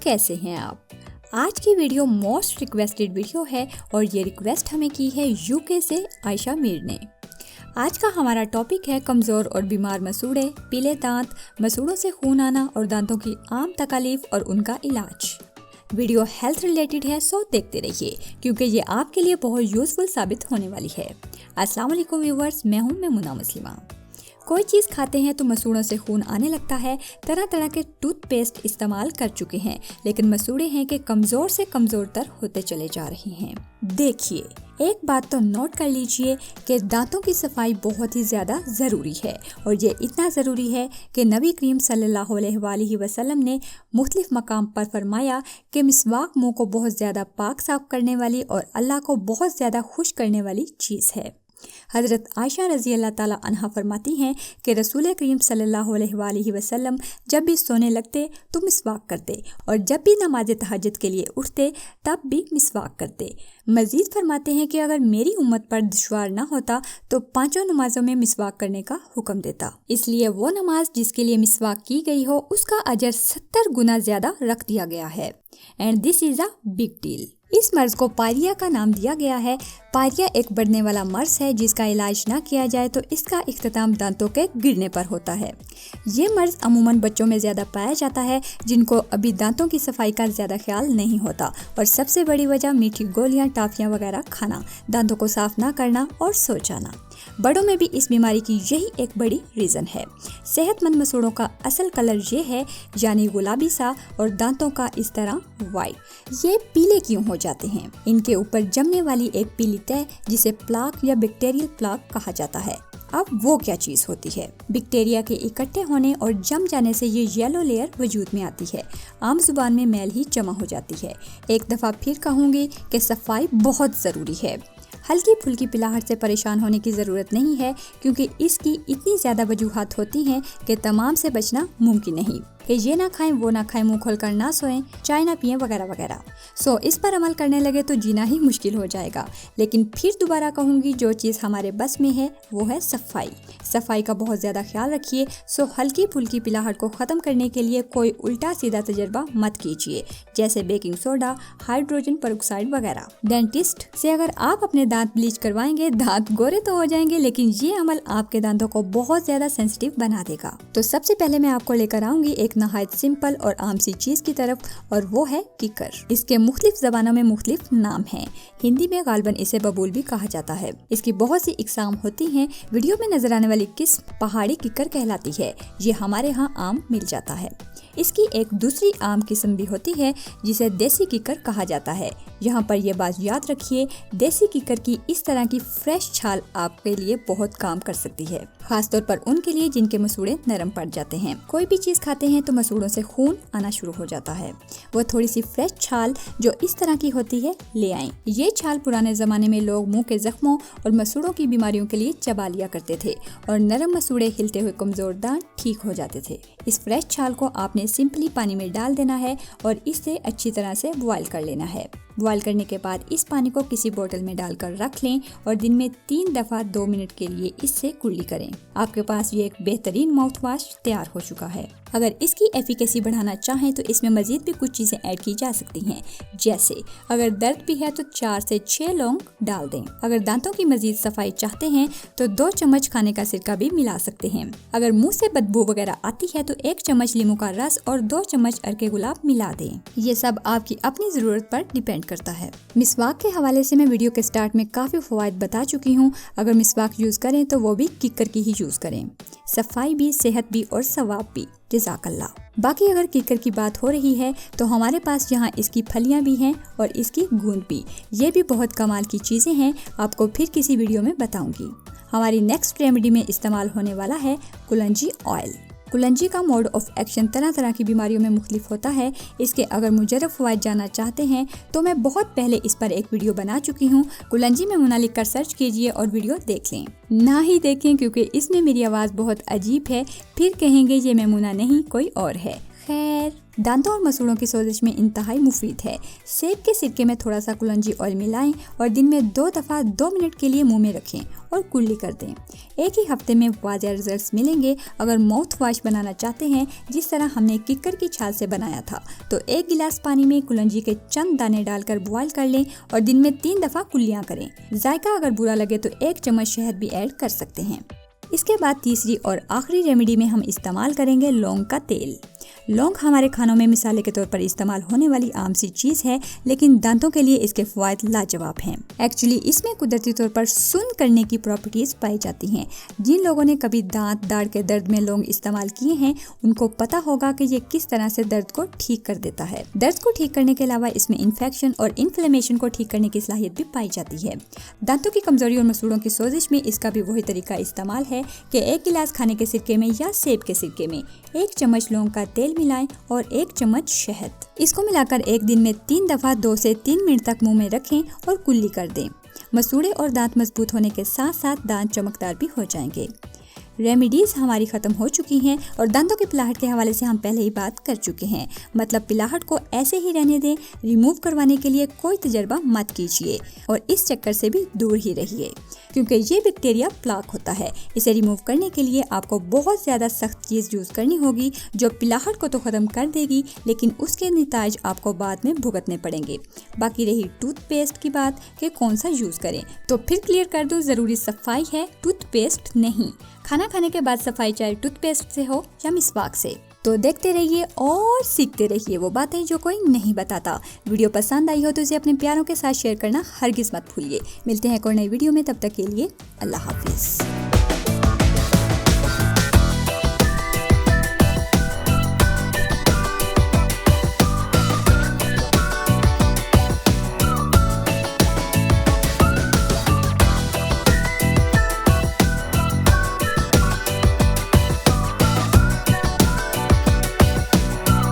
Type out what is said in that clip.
कैसे हैं आप। आज की वीडियो मोस्ट रिक्वेस्टेड वीडियो है और ये रिक्वेस्ट हमें की है यूके से आयशा मीर ने। आज का हमारा टॉपिक है कमज़ोर और बीमार मसूड़े, पीले दांत, मसूड़ों से खून आना और दांतों की आम तकलीफ और उनका इलाज। वीडियो हेल्थ रिलेटेड है, सो देखते रहिए क्योंकि ये आपके लिए बहुत यूजफुल साबित होने वाली है। अस्सलाम वालेकुम व्यूअर्स, मैं हूँ मेमुना मुस्लिमा। कोई चीज़ खाते हैं तो मसूड़ों से खून आने लगता है। तरह तरह के टूथपेस्ट इस्तेमाल कर चुके हैं, लेकिन मसूड़े हैं कि कमज़ोर से कमज़ोर तर होते चले जा रहे हैं। देखिए, एक बात तो नोट कर लीजिए कि दांतों की सफाई बहुत ही ज़्यादा ज़रूरी है और ये इतना ज़रूरी है कि नबी करीम सल्लल्लाहु अलैहि वसल्लम ने मुख्तलिफ मकाम पर फरमाया कि मिसवाक मुंह को बहुत ज़्यादा पाक साफ करने वाली और अल्लाह को बहुत ज़्यादा खुश करने वाली चीज़ है। हज़रत आयशा रज़ी अल्लाह ताला अन्हा फरमाती हैं कि रसूल करीम सल्लल्लाहु अलैहि वसल्लम जब भी सोने लगते तो मिसवाक करते और जब भी नमाज तहज्जुद के लिए उठते तब भी मिसवाक करते। मज़ीद फरमाते हैं कि अगर मेरी उम्मत पर दुश्वार ना होता तो 5 नमाजों में मिसवाक करने का हुक्म देता। इसलिए वो नमाज जिसके लिए मिसवाक की गई हो उसका अजर 70 गुना ज़्यादा रख दिया गया है। And this is a big deal. इस मर्ज को पायरिया का नाम दिया गया है। पायरिया एक बढ़ने वाला मर्ज है जिसका इलाज ना किया जाए तो इसका इख्तिताम दांतों के गिरने पर होता है। ये मर्ज अमूमन बच्चों में ज़्यादा पाया जाता है जिनको अभी दांतों की सफाई का ज़्यादा ख्याल नहीं होता और सबसे बड़ी वजह मीठी गोलियां, टाफियां वगैरह खाना, दांतों को साफ ना करना और सो जाना। बड़ों में भी इस बीमारी की यही एक बड़ी रीज़न है। सेहतमंद मसूड़ों का असल कलर ये है, यानी गुलाबी सा, और दांतों का इस तरह वाइट। ये पीले क्यों हो जाते हैं? इनके ऊपर जमने वाली एक पीली तह जिसे प्लाक या बैक्टीरियल प्लाक कहा जाता है। अब वो क्या चीज़ होती है? बैक्टीरिया के इकट्ठे होने और जम जाने से ये येलो लेयर वजूद में आती है। आम जुबान में मैल ही जमा हो जाती है। एक दफ़ा फिर कहूँगी कि सफाई बहुत ज़रूरी है। हल्की फुल्की पिलाहट से परेशान होने की ज़रूरत नहीं है क्योंकि इसकी इतनी ज़्यादा वजूहात होती हैं कि तमाम से बचना मुमकिन नहीं कि ये ना खाएं, वो ना खाएं, मुँह खोलकर ना सोएं, चाय ना पिएं वगैरह वगैरह। सो इस पर अमल करने लगे तो जीना ही मुश्किल हो जाएगा। लेकिन फिर दोबारा कहूँगी, जो चीज़ हमारे बस में है वो है सफाई। सफाई का बहुत ज़्यादा ख्याल रखिए। सो हल्की फुल्की पिलाहट को ख़त्म करने के लिए कोई उल्टा सीधा तजर्बा मत कीजिए, जैसे बेकिंग सोडा, हाइड्रोजन पेरोक्साइड वगैरह। डेंटिस्ट से अगर आप अपने दांत ब्लीच करवाएंगे, दांत गोरे तो हो जाएंगे, लेकिन ये अमल आपके दांतों को बहुत ज़्यादा सेंसिटिव बना देगा। तो सबसे पहले मैं आपको लेकर आऊंगी एक नहायत सिंपल और आम सी चीज़ की तरफ, और वो है किकर। इसके मुख्तलिफ ज़बानों में मुख्तलिफ नाम हैं। हिंदी में गालबन इसे बबूल भी कहा जाता है। इसकी बहुत सी इकसाम होती हैं। वीडियो में नजर आने वाली किस्म पहाड़ी किकर कहलाती है। ये हमारे यहाँ आम मिल जाता है। इसकी एक दूसरी आम किस्म भी होती है जिसे देसी किकर कहा जाता है। यहाँ पर यह बात याद रखिए, देसी किकर की इस तरह की फ्रेश छाल आपके लिए बहुत काम कर सकती है, खासतौर पर उनके लिए जिनके मसूड़े नरम पड़ जाते हैं। कोई भी चीज़ खाते हैं तो मसूड़ों से खून आना शुरू हो जाता है। वो थोड़ी सी फ्रेश छाल जो इस तरह की होती है ले आएं। ये छाल पुराने ज़माने में लोग मुंह के जख्मों और मसूड़ों की बीमारियों के लिए चबा लिया करते थे और नरम मसूड़े, हिलते हुए कमज़ोर दांत ठीक हो जाते थे। इस फ्रेश छाल को आपने सिंपली पानी में डाल देना है और इसे अच्छी तरह से बॉयल कर लेना है। बॉयल करने के बाद इस पानी को किसी बोतल में डालकर रख लें और दिन में 3 दफ़ा 2 मिनट के लिए इससे कुल्ली करें। आपके पास ये एक बेहतरीन माउथ वॉश तैयार हो चुका है। अगर इसकी एफिकेसी बढ़ाना चाहें तो इसमें मजीद भी कुछ चीज़ें ऐड की जा सकती हैं, जैसे अगर दर्द भी है तो 4 से 6 लौंग डाल दें। अगर दांतों की मजीद सफाई चाहते हैं तो 2 चम्मच खाने का सिरका भी मिला सकते हैं। अगर मुंह से बदबू वगैरह आती है तो 1 चम्मच नींबू का रस और 2 चम्मच अरके गुलाब मिला दें। ये सब आपकी अपनी ज़रूरत पर डिपेंड करता है। मिसवाक के हवाले से मैं वीडियो के स्टार्ट में काफ़ी फ़वाइद बता चुकी हूँ। अगर मिसवाक यूज़ करें तो वो भी किकर की ही यूज़ करें। सफाई भी, सेहत भी और सवाब भी। जज़ाकल्लाह। बाकी अगर किकर की बात हो रही है तो हमारे पास यहाँ इसकी फलियाँ भी हैं और इसकी गूंद भी। ये भी बहुत कमाल की चीज़ें हैं, आपको फिर किसी वीडियो में बताऊंगी। हमारी नेक्स्ट रेमेडी में इस्तेमाल होने वाला है कुलंजी ऑयल। कुलंजी का मोड ऑफ एक्शन तरह तरह की बीमारियों में मुख्तलिफ होता है। इसके अगर मुजर्रब फ़वाइद जानना चाहते हैं तो मैं बहुत पहले इस पर एक वीडियो बना चुकी हूँ। कुलंजी में मेमुना लिख कर सर्च कीजिए और वीडियो देख लें। ना ही देखें क्योंकि इसमें मेरी आवाज़ बहुत अजीब है, फिर कहेंगे ये मेमुना नहीं कोई और है। खैर, दांतों और मसूड़ों की सोजिश में इंतहाई मुफीद है। सेब के सिरके में थोड़ा सा कुलंजी ऑयल मिलाएं और दिन में 2 दफ़ा 2 मिनट के लिए मुंह में रखें और कुल्ली कर दें। एक ही हफ्ते में वाज़ेह रिजल्ट्स मिलेंगे। अगर माउथ वॉश बनाना चाहते हैं जिस तरह हमने किक्कर की छाल से बनाया था, तो 1 गिलास पानी में कुलंजी के चंद दाने डालकर बॉयल कर लें और दिन में 3 दफ़ा कुल्लियाँ करें। जायका अगर बुरा लगे तो 1 चम्मच शहद भी ऐड कर सकते हैं। इसके बाद तीसरी और आखिरी रेमेडी में हम इस्तेमाल करेंगे लौंग का तेल। लौंग हमारे खानों में मिसाले के तौर पर इस्तेमाल होने वाली आम सी चीज़ है, लेकिन दांतों के लिए इसके फ़वाइद लाजवाब हैं। एक्चुअली इसमें कुदरती तौर पर सुन्न करने की प्रॉपर्टीज़ पाई जाती हैं। जिन लोगों ने कभी दांत दाढ़ के दर्द में लौंग इस्तेमाल किए हैं, उनको पता होगा कि ये किस तरह से दर्द को ठीक कर देता है। दर्द को ठीक करने के अलावा इसमें इन्फेक्शन और इन्फ्लेमेशन को ठीक करने की सलाहियत भी पाई जाती है। दांतों की कमजोरी और मसूड़ों की सोजिश में इसका भी वही तरीका इस्तेमाल है कि 1 गिलास खाने के सिरके में या सेब के सिरके में 1 चम्मच लौंग का तेल मिलाएं और 1 चम्मच शहद। इसको मिलाकर एक दिन में 3 दफ़ा 2 से 3 मिनट तक मुंह में रखें और कुल्ली कर दें। मसूड़े और दांत मजबूत होने के साथ साथ दांत चमकदार भी हो जाएंगे। रेमेडीज़ हमारी ख़त्म हो चुकी हैं और दांतों की पिलाहट के हवाले से हम पहले ही बात कर चुके हैं। मतलब पिलाहट को ऐसे ही रहने दें, रिमूव करवाने के लिए कोई तजर्बा मत कीजिए और इस चक्कर से भी दूर ही रहिए, क्योंकि ये बैक्टीरिया प्लाक होता है। इसे रिमूव करने के लिए आपको बहुत ज़्यादा सख्त चीज़ यूज़ करनी होगी जो पिलाहट को तो ख़त्म कर देगी, लेकिन उसके नतीजे आपको बाद में भुगतने पड़ेंगे। बाकी रही टूथपेस्ट की बात कि कौन सा यूज़ करें, तो फिर क्लियर कर दूँ, ज़रूरी सफाई है, टूथपेस्ट नहीं। खाना खाने के बाद सफाई चाहे टूथपेस्ट से हो या मिसवाक से। तो देखते रहिए और सीखते रहिए वो बातें जो कोई नहीं बताता। वीडियो पसंद आई हो तो इसे अपने प्यारों के साथ शेयर करना हरगिज़ मत भूलिए। मिलते हैं एक और नई वीडियो में, तब तक के लिए अल्लाह हाफिज़।